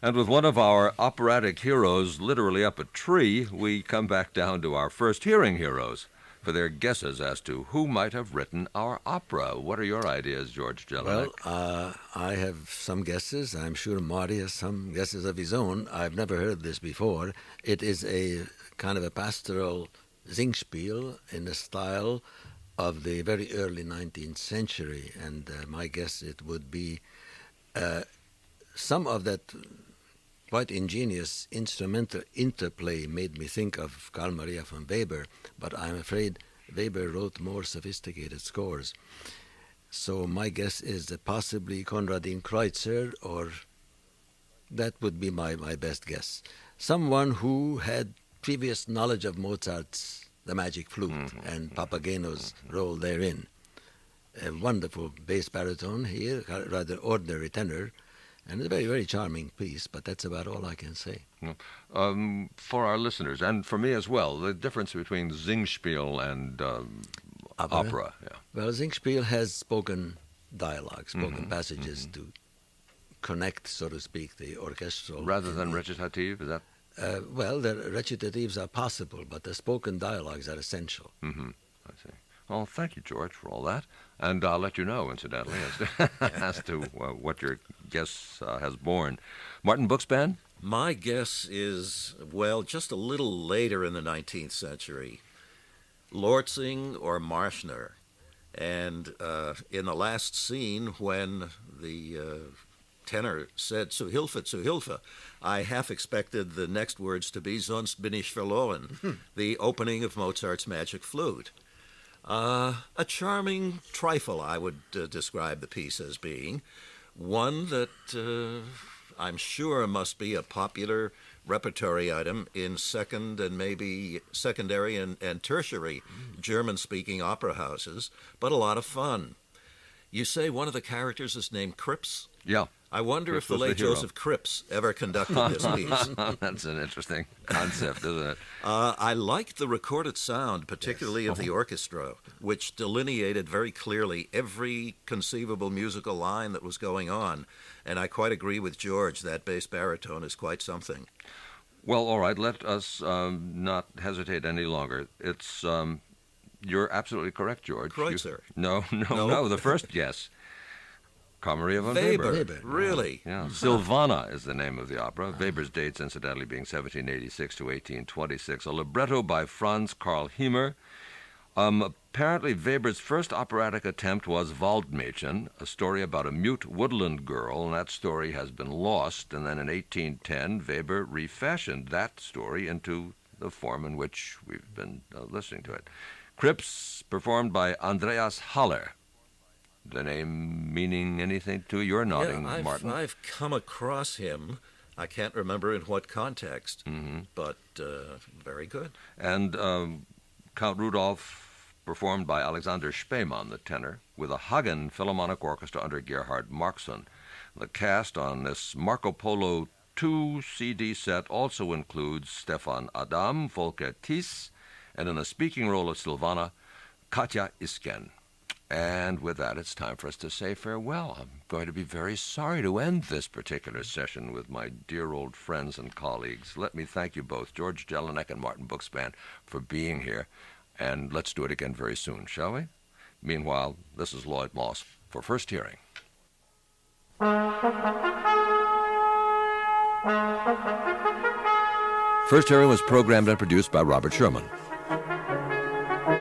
And with one of our operatic heroes literally up a tree, we come back down to our first hearing heroes for their guesses as to who might have written our opera. What are your ideas, George Jellinek? Well, I have some guesses. I'm sure Marty has some guesses of his own. I've never heard this before. It is a kind of a pastoral Singspiel in the style of the very early 19th century, and my guess it would be some of that quite ingenious instrumental interplay made me think of Carl Maria von Weber, but I'm afraid Weber wrote more sophisticated scores. So my guess is that possibly Konradin Kreutzer, or that would be my best guess. Someone who had previous knowledge of Mozart's The Magic Flute and Papageno's role therein. A wonderful bass baritone here, rather ordinary tenor, and a very, very charming piece, but that's about all I can say. For our listeners, and for me as well, the difference between Singspiel and opera. Yeah. Well, Singspiel has spoken dialogue, spoken passages to connect, so to speak, the orchestral. Rather than recitative, is that? Well, the recitatives are possible, but the spoken dialogues are essential. I see. Well, thank you, George, for all that. And I'll let you know, incidentally, as to what your guess has borne. Martin Bookspan? My guess is, well, just a little later in the 19th century, Lortzing or Marschner. And in the last scene, when the tenor said, "Zu Hilfe, zu Hilfe," I half expected the next words to be, "Sonst bin ich verloren," the opening of Mozart's Magic Flute. A charming trifle, I would describe the piece as being. One that I'm sure must be a popular repertory item in second and maybe secondary and tertiary German-speaking opera houses, but a lot of fun. You say one of the characters is named Cripps? Yeah. I wonder if the late Joseph Cripps ever conducted this piece. That's an interesting concept, isn't it? I liked the recorded sound, particularly of the orchestra, which delineated very clearly every conceivable musical line that was going on. And I quite agree with George, that bass baritone is quite something. Well, all right, let us not hesitate any longer. It's you're absolutely correct, George. Kreutzer. No, the first guess. Carl Maria von Weber. Really? Yeah. Silvana is the name of the opera. Weber's dates, incidentally, being 1786 to 1826. A libretto by Franz Karl Hiemer. Apparently, Weber's first operatic attempt was Waldmädchen, a story about a mute woodland girl, and that story has been lost. And then in 1810, Weber refashioned that story into the form in which we've been listening to it. Cripps, performed by Andreas Haller. The name meaning anything to you? You're nodding, Martin. I've come across him. I can't remember in what context, but very good. And Count Rudolph, performed by Alexander Spemann, the tenor, with a Hagen Philharmonic Orchestra under Gerhard Markson. The cast on this Marco Polo 2 CD set also includes Stefan Adam, Volker Thies, and in the speaking role of Silvana, Katja Isken. And with that, it's time for us to say farewell. I'm going to be very sorry to end this particular session with my dear old friends and colleagues. Let me thank you both, George Jellinek and Martin Bookspan, for being here. And let's do it again very soon, shall we? Meanwhile, this is Lloyd Moss for First Hearing. First Hearing was programmed and produced by Robert Sherman.